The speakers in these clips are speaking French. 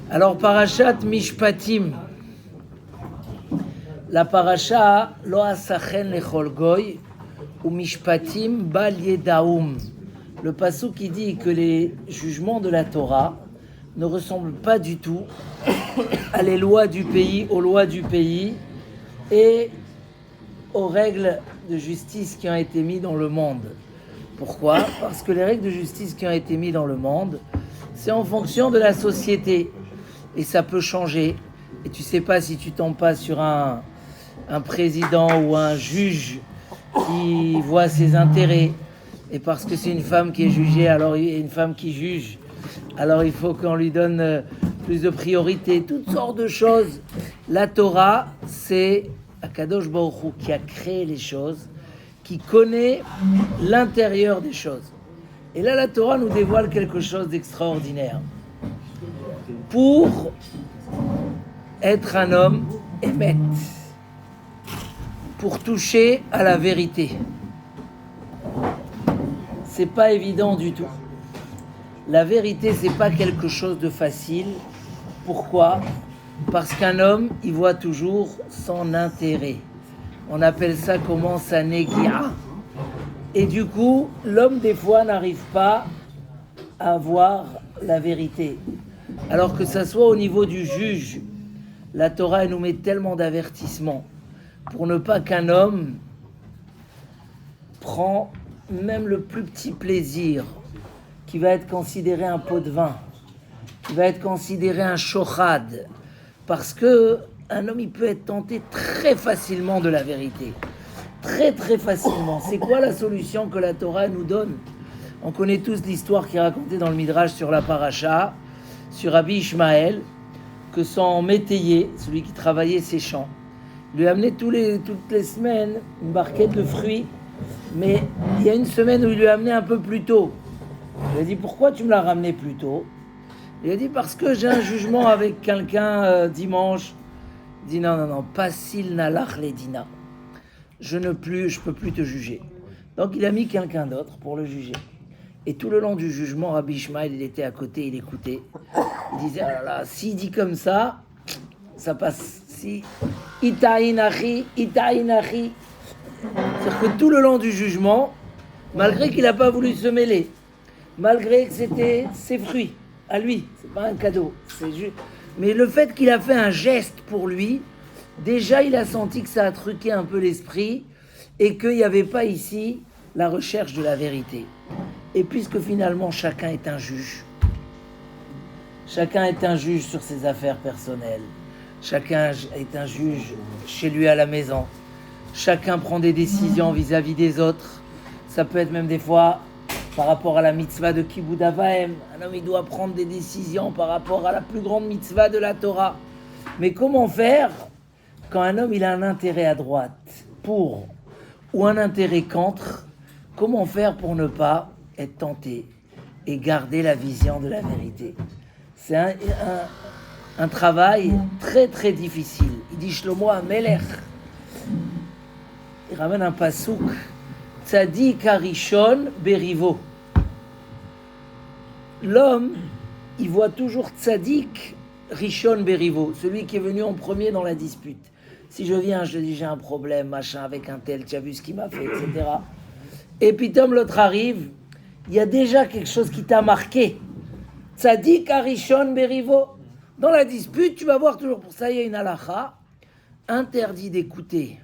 Alors, Parashat Mishpatim. La parasha Lo asachen lechol goy ou Mishpatim bal yedaum. Le pasuk qui dit que les jugements de la Torah ne ressemblent pas du tout à les lois du pays, aux lois du pays et aux règles de justice qui ont été mises dans le monde. Pourquoi ? Parce que les règles de justice qui ont été mises dans le monde, c'est en fonction de la société. Et ça peut changer. Et tu sais pas si tu tombes pas sur un président ou un juge qui voit ses intérêts. Et parce que c'est une femme qui est jugée, alors il y a une femme qui juge. Alors il faut qu'on lui donne plus de priorité. Toutes sortes de choses. La Torah, c'est Akadosh Baruch Hu qui a créé les choses, qui connaît l'intérieur des choses. Et là, la Torah nous dévoile quelque chose d'extraordinaire. Pour être un homme émet, pour toucher à la vérité, c'est pas évident du tout. La vérité, c'est pas quelque chose de facile. Pourquoi ? Parce qu'un homme, il voit toujours son intérêt. On appelle ça comment ça négia. Et du coup, l'homme des fois n'arrive pas à voir la vérité. Alors que ça soit au niveau du juge, la Torah elle nous met tellement d'avertissements pour ne pas qu'un homme prend même le plus petit plaisir, qui va être considéré un pot de vin, qui va être considéré un shochad, parce que un homme il peut être tenté très facilement de la vérité, très très facilement. C'est quoi la solution que la Torah nous donne ? On connaît tous l'histoire qui est racontée dans le Midrash sur la paracha, sur Rabbi Ishmael, que son métayer, celui qui travaillait ses champs, lui amenait toutes les semaines une barquette de fruits, mais il y a une semaine où il lui a amené un peu plus tôt. Il lui a dit, pourquoi tu me l'as ramené plus tôt ? Il a dit, parce que j'ai un jugement avec quelqu'un dimanche. Il dit, non, pasil nalach ledina. Je peux plus te juger. Donc il a mis quelqu'un d'autre pour le juger. Et tout le long du jugement, Rabbi Ishmael, il était à côté, il écoutait. Il disait, ah là là, s'il dit comme ça passe. Si, itaïnachi. C'est-à-dire que tout le long du jugement, malgré qu'il n'a pas voulu se mêler, malgré que c'était ses fruits, à lui, c'est pas un cadeau, mais le fait qu'il a fait un geste pour lui, déjà il a senti que ça a truqué un peu l'esprit et qu'il n'y avait pas ici la recherche de la vérité. Et puisque finalement chacun est un juge sur ses affaires personnelles, chacun est un juge chez lui à la maison, chacun prend des décisions vis-à-vis des autres, ça peut être même des fois par rapport à la mitzvah de Kibud Avaim, un homme il doit prendre des décisions par rapport à la plus grande mitzvah de la Torah. Mais comment faire quand un homme il a un intérêt à droite pour ou un intérêt contre? Comment faire pour ne pas être tenté et garder la vision de la vérité? C'est un travail très très difficile. Il dit Shlomo HaMelech, il ramène un pasuk, Tzadik Harishon Berivo. L'homme, il voit toujours Tzadik Rishon Berivo, celui qui est venu en premier dans la dispute. Si je viens, je dis j'ai un problème, machin, avec un tel, tu as vu ce qu'il m'a fait, etc. Et puis Tom l'autre arrive, il y a déjà quelque chose qui t'a marqué. Tzadik Harishon Berivo. Dans la dispute, tu vas voir toujours, pour ça il y a une halakha, interdit d'écouter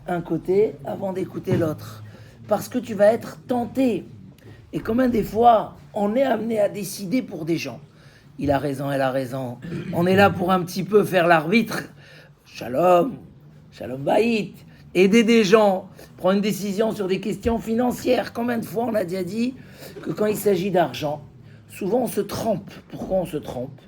un côté avant d'écouter l'autre. Parce que tu vas être tenté. Et combien des fois, on est amené à décider pour des gens. Il a raison, elle a raison. On est là pour un petit peu faire l'arbitre. Shalom baït. Aider des gens, prendre une décision sur des questions financières. Combien de fois on a déjà dit que quand il s'agit d'argent, souvent on se trompe. Pourquoi on se trompe ?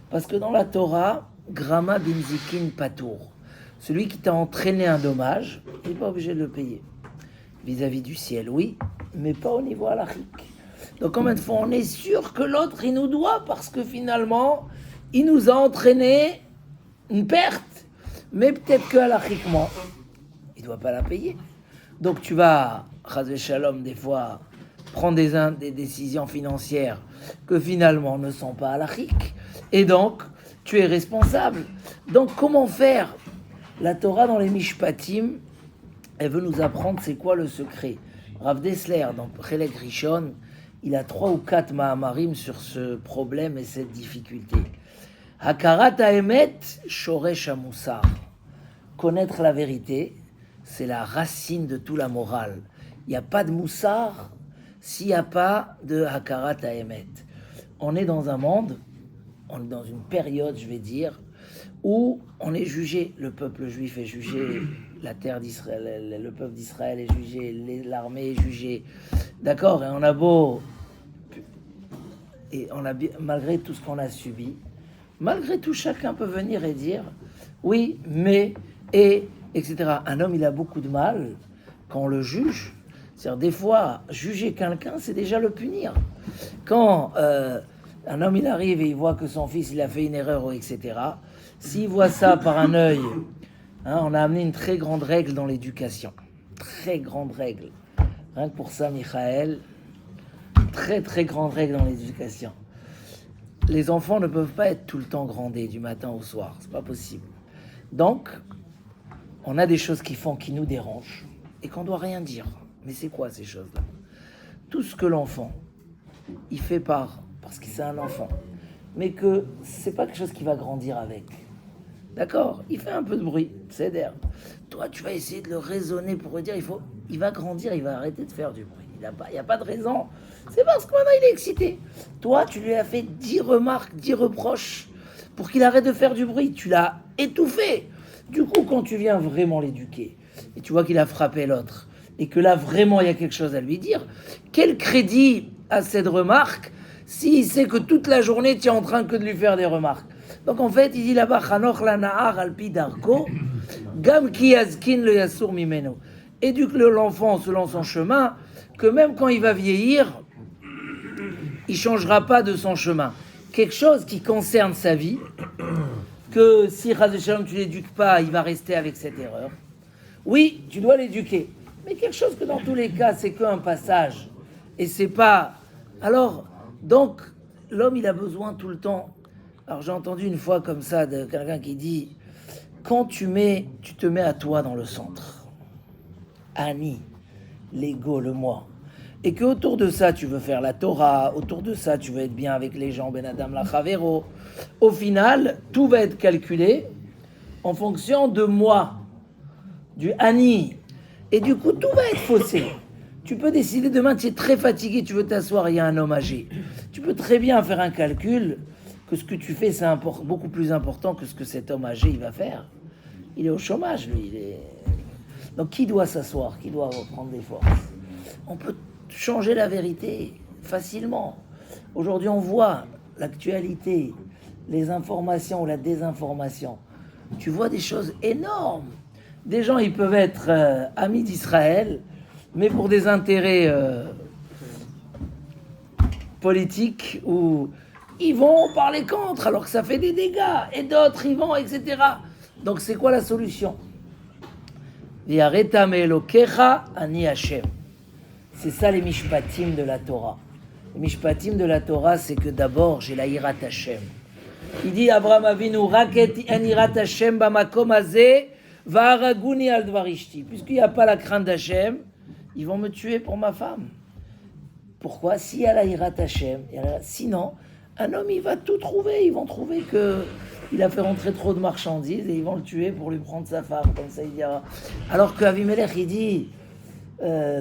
Parce que dans la Torah, Grama binzikin patour, celui qui t'a entraîné un dommage, il n'est pas obligé de le payer. Vis-à-vis du ciel, oui, mais pas au niveau halachique. Donc combien de fois on est sûr que l'autre, il nous doit, parce que finalement, il nous a entraîné une perte, mais peut-être que halachiquement, il ne doit pas la payer. Donc tu vas, chas v'shalom, des fois, prendre des décisions financières que finalement ne sont pas halachiques. Et donc, tu es responsable. Donc, comment faire? La Torah dans les Mishpatim, elle veut nous apprendre c'est quoi le secret. Rav Dessler, dans Chelek Rishon, il a 3 ou 4 Mahamarim sur ce problème et cette difficulté. Hakarat ha'emet, shoresh ha'musar. Connaître la vérité, c'est la racine de toute la morale. Il n'y a pas de moussar s'il n'y a pas de hakarat ha'emet. On est dans un monde, on est dans une période, je vais dire, où on est jugé, le peuple juif est jugé, la terre d'Israël, le peuple d'Israël est jugé, l'armée est jugée, d'accord, et on a beau, et on a malgré tout ce qu'on a subi, malgré tout, chacun peut venir et dire, oui, mais, et, etc. Un homme, il a beaucoup de mal quand on le juge. C'est-à-dire, des fois, juger quelqu'un, c'est déjà le punir. Quand un homme, il arrive et il voit que son fils, il a fait une erreur, etc., s'il voit ça par un œil, on a amené une très grande règle dans l'éducation. Très grande règle. Rien que pour ça, Michael, très très grande règle dans l'éducation. Les enfants ne peuvent pas être tout le temps grandés du matin au soir. C'est pas possible. Donc, on a des choses qui nous dérangent et qu'on doit rien dire. Mais c'est quoi ces choses-là? Tout ce que l'enfant, il fait parce que c'est un enfant, mais que c'est pas quelque chose qui va grandir avec. D'accord? Il fait un peu de bruit, c'est d'air. Toi, tu vas essayer de le raisonner pour lui dire, il va grandir, il va arrêter de faire du bruit. Il n'y a pas de raison. C'est parce que maintenant il est excité. Toi, tu lui as fait 10 remarques, 10 reproches pour qu'il arrête de faire du bruit. Tu l'as étouffé. Du coup, quand tu viens vraiment l'éduquer, et tu vois qu'il a frappé l'autre, et que là, vraiment, il y a quelque chose à lui dire, quel crédit a cette remarque s'il sait que toute la journée, tu es en train que de lui faire des remarques? Donc, en fait, il dit là-bas, Chanoch la nahar alpi darko, gam ki yazkin le yasur mimeno. Éduque l'enfant selon son chemin, que même quand il va vieillir, il ne changera pas de son chemin. Quelque chose qui concerne sa vie, que si Chas v'Shalom, tu ne l'éduques pas, il va rester avec cette erreur. Oui, tu dois l'éduquer. Mais quelque chose que dans tous les cas, c'est qu'un passage. Et c'est pas... Alors, donc, l'homme, il a besoin tout le temps... Alors, j'ai entendu une fois comme ça de quelqu'un qui dit, quand tu te mets à toi dans le centre, Ani, l'ego, le moi, et que autour de ça, tu veux faire la Torah, autour de ça, tu veux être bien avec les gens, Ben Adam Lachavero, au final, tout va être calculé en fonction de moi, du Ani. Et du coup, tout va être faussé. Tu peux décider demain, tu es très fatigué, tu veux t'asseoir, il y a un homme âgé. Tu peux très bien faire un calcul que ce que tu fais, c'est beaucoup plus important que ce que cet homme âgé, il va faire. Il est au chômage, lui. Donc, qui doit s'asseoir? Qui doit reprendre des forces? On peut changer la vérité facilement. Aujourd'hui, on voit l'actualité, les informations ou la désinformation. Tu vois des choses énormes. Des gens, ils peuvent être amis d'Israël, mais pour des intérêts politiques, où ils vont parler contre, alors que ça fait des dégâts, et d'autres, ils vont, etc. Donc, c'est quoi la solution? V'yareta me'elokecha ani Hashem. C'est ça les mishpatim de la Torah. Les mishpatim de la Torah, c'est que d'abord, j'ai la hirat Hashem. Il dit, Abraham Avinu, raket an hirat Hashem bamakom hazeh, va'araguni al dvarishti. Puisqu'il n'y a pas la crainte d'Hashem, ils vont me tuer pour ma femme. Pourquoi? S'il y a la hirat Hashem, sinon, un homme, il va tout trouver. Ils vont trouver qu'il a fait rentrer trop de marchandises et ils vont le tuer pour lui prendre sa femme. Comme ça, il dira. Alors qu'Avimelech, il dit,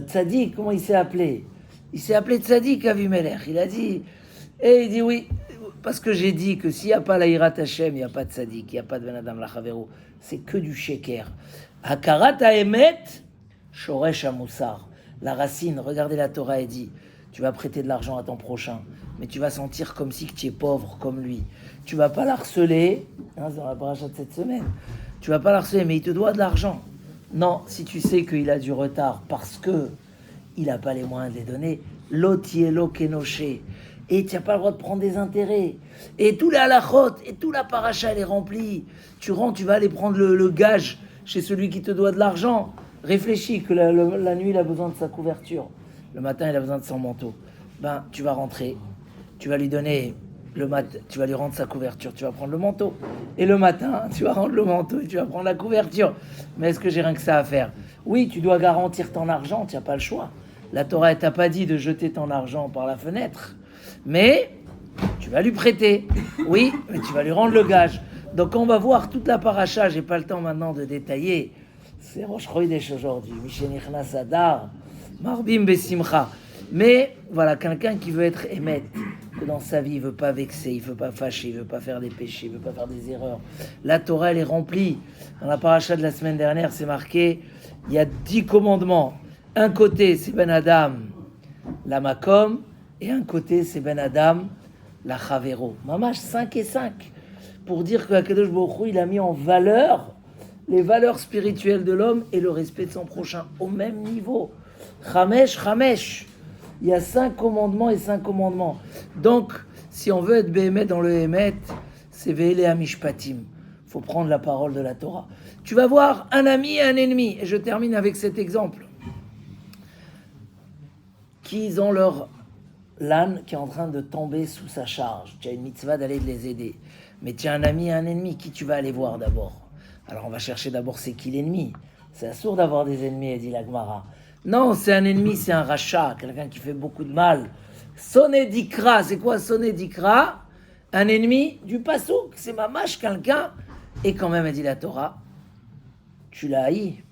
Tzadik, comment il s'est appelé? Il s'est appelé Tzadik, Avimelech. Il a dit, et il dit oui, parce que j'ai dit que s'il n'y a pas la hirat Hashem, il n'y a pas de Tzadik, il n'y a pas de Ben Adam Lachavero. C'est que du sheker. Hakarat ha'emet, shoresh ha'musar. La racine, regardez la Torah, elle dit, tu vas prêter de l'argent à ton prochain, mais tu vas sentir comme si tu es pauvre comme lui. Tu vas pas l'harceler, c'est dans la paracha de cette semaine, tu vas pas l'harceler, mais il te doit de l'argent. Non, si tu sais qu'il a du retard parce que il n'a pas les moyens de les donner, lotielo kenoché, et tu n'as pas le droit de prendre des intérêts. Et tout la halachot, et tout la paracha, elle est remplie. Tu rentres, tu vas aller prendre le gage chez celui qui te doit de l'argent. Réfléchis que la nuit, il a besoin de sa couverture. Le matin, il a besoin de son manteau. Ben, tu vas rentrer, tu vas lui donner tu vas lui rendre sa couverture, tu vas prendre le manteau. Et le matin, tu vas rendre le manteau et tu vas prendre la couverture. Mais est-ce que j'ai rien que ça à faire? Oui, tu dois garantir ton argent, tu n'as pas le choix. La Torah, elle t'a pas dit de jeter ton argent par la fenêtre. Mais tu vas lui prêter. Oui, mais tu vas lui rendre le gage. Donc on va voir toute la paracha, j'ai pas le temps maintenant de détailler. C'est Rosh Chodesh aujourd'hui. Mishenichnas Adar, Marbim Besimcha. Mais voilà, quelqu'un qui veut être émet, que dans sa vie, il ne veut pas vexer, il ne veut pas fâcher, il ne veut pas faire des péchés, il ne veut pas faire des erreurs. La Torah, elle est remplie. Dans la paracha de la semaine dernière, c'est marqué, il y a 10 commandements. Un côté, c'est Ben Adam, la Makom, et un côté, c'est Ben Adam, la Chavero. Mamash, 5 et 5. Pour dire que Akadosh Baruch Hu, il a mis en valeur les valeurs spirituelles de l'homme et le respect de son prochain au même niveau. Chamesh, Chamesh. Il y a 5 commandements et 5 commandements. Donc, si on veut être béhémet dans le hémet, c'est Ve'ele Amishpatim. Il faut prendre la parole de la Torah. Tu vas voir un ami et un ennemi. Et je termine avec cet exemple. Qu'ils ont leur l'âne qui est en train de tomber sous sa charge. Tu as une mitzvah d'aller les aider. Mais tu as un ami et un ennemi. Qui tu vas aller voir d'abord? Alors, on va chercher d'abord c'est qui l'ennemi. C'est assourd d'avoir des ennemis, dit la Gemara. Non, c'est un ennemi, c'est un rachat, quelqu'un qui fait beaucoup de mal. Sonné d'ikra, c'est quoi sonné d'ikra? Un ennemi du pasouk, c'est mamash, quelqu'un. Et quand même, a dit la Torah, tu l'as haï.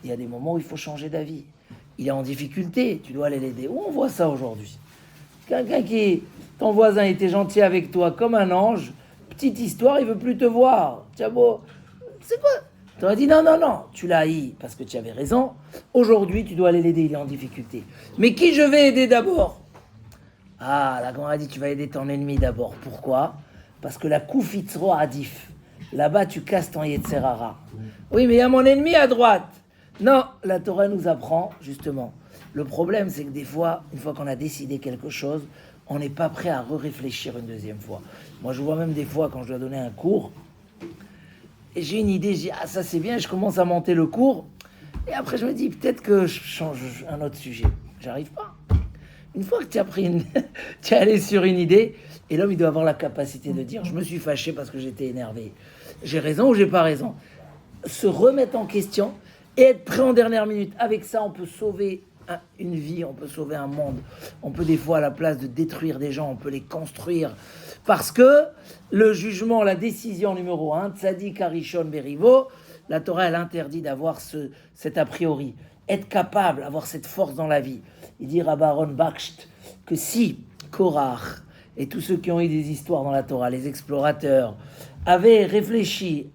Il y a des moments où il faut changer d'avis. Il est en difficulté, tu dois aller l'aider. Où on voit ça aujourd'hui? Quelqu'un ton voisin était gentil avec toi comme un ange, petite histoire, il veut plus te voir. Tiens, bon, c'est quoi? Tu aurais dit non, tu l'as haï parce que tu avais raison. Aujourd'hui, tu dois aller l'aider, il est en difficulté. Mais qui je vais aider d'abord? Ah, la Gemara dit tu vas aider ton ennemi d'abord. Pourquoi? Parce que la Koufitzro Adif, là-bas tu casses ton Yetzerara. Oui, mais il y a mon ennemi à droite. Non, la Torah nous apprend justement. Le problème, c'est que des fois, une fois qu'on a décidé quelque chose, on n'est pas prêt à réfléchir une deuxième fois. Moi, je vois même des fois quand je dois donner un cours. Et j'ai une idée, je dis, ah ça c'est bien, je commence à monter le cours. Et après je me dis, peut-être que je change un autre sujet. J'arrive pas. Une fois que tu as tu es allé sur une idée, et l'homme il doit avoir la capacité de dire, je me suis fâché parce que j'étais énervé. J'ai raison ou j'ai pas raison? Se remettre en question et être prêt en dernière minute. Avec ça, on peut sauver une vie, on peut sauver un monde. On peut des fois, à la place de détruire des gens, on peut les construire. Parce que le jugement, la décision numéro 1, Tzadik Arishon Berivo, la Torah, elle interdit d'avoir cet a priori. Être capable, avoir cette force dans la vie. Il dit Rabbi Aaron Baksht que si Korach et tous ceux qui ont eu des histoires dans la Torah, les explorateurs, avaient réfléchi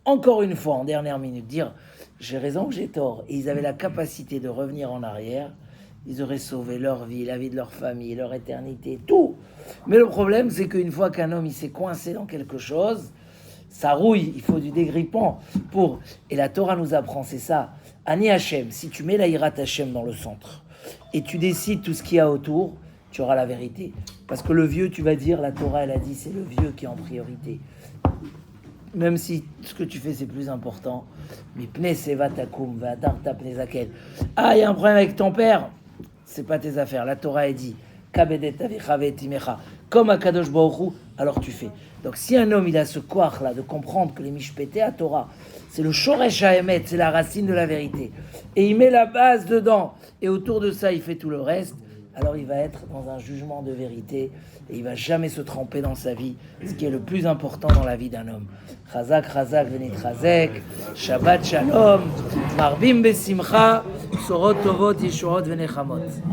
encore une fois en dernière minute, dire j'ai raison ou j'ai tort, et ils avaient la capacité de revenir en arrière, ils auraient sauvé leur vie, la vie de leur famille, leur éternité, tout. Mais le problème, c'est qu'une fois qu'un homme il s'est coincé dans quelque chose, ça rouille, il faut du dégrippant pour. Et la Torah nous apprend, c'est ça. Ani Hashem, si tu mets la Hirat Hashem dans le centre et tu décides tout ce qu'il y a autour, tu auras la vérité. Parce que le vieux, tu vas dire, la Torah, elle a dit, c'est le vieux qui est en priorité. Même si ce que tu fais, c'est plus important. Mais pne seva takum, v'adar ta pne zaken. Ah, il y a un problème avec ton père. C'est pas tes affaires. La Torah, elle dit, kabedet avicha ve'etimecha. Comme à Kadosh Baruch Hu, alors tu fais. Donc si un homme, il a ce koach là de comprendre que les mishpétés à Torah, c'est le shoresh ha'emet, c'est la racine de la vérité. Et il met la base dedans. Et autour de ça, il fait tout le reste. Alors il va être dans un jugement de vérité et il va jamais se tromper dans sa vie, ce qui est le plus important dans la vie d'un homme. Chazak, chazak, venit chazek, Shabbat shalom, marbim besimcha, sorot tovot, yeshuot venechamot.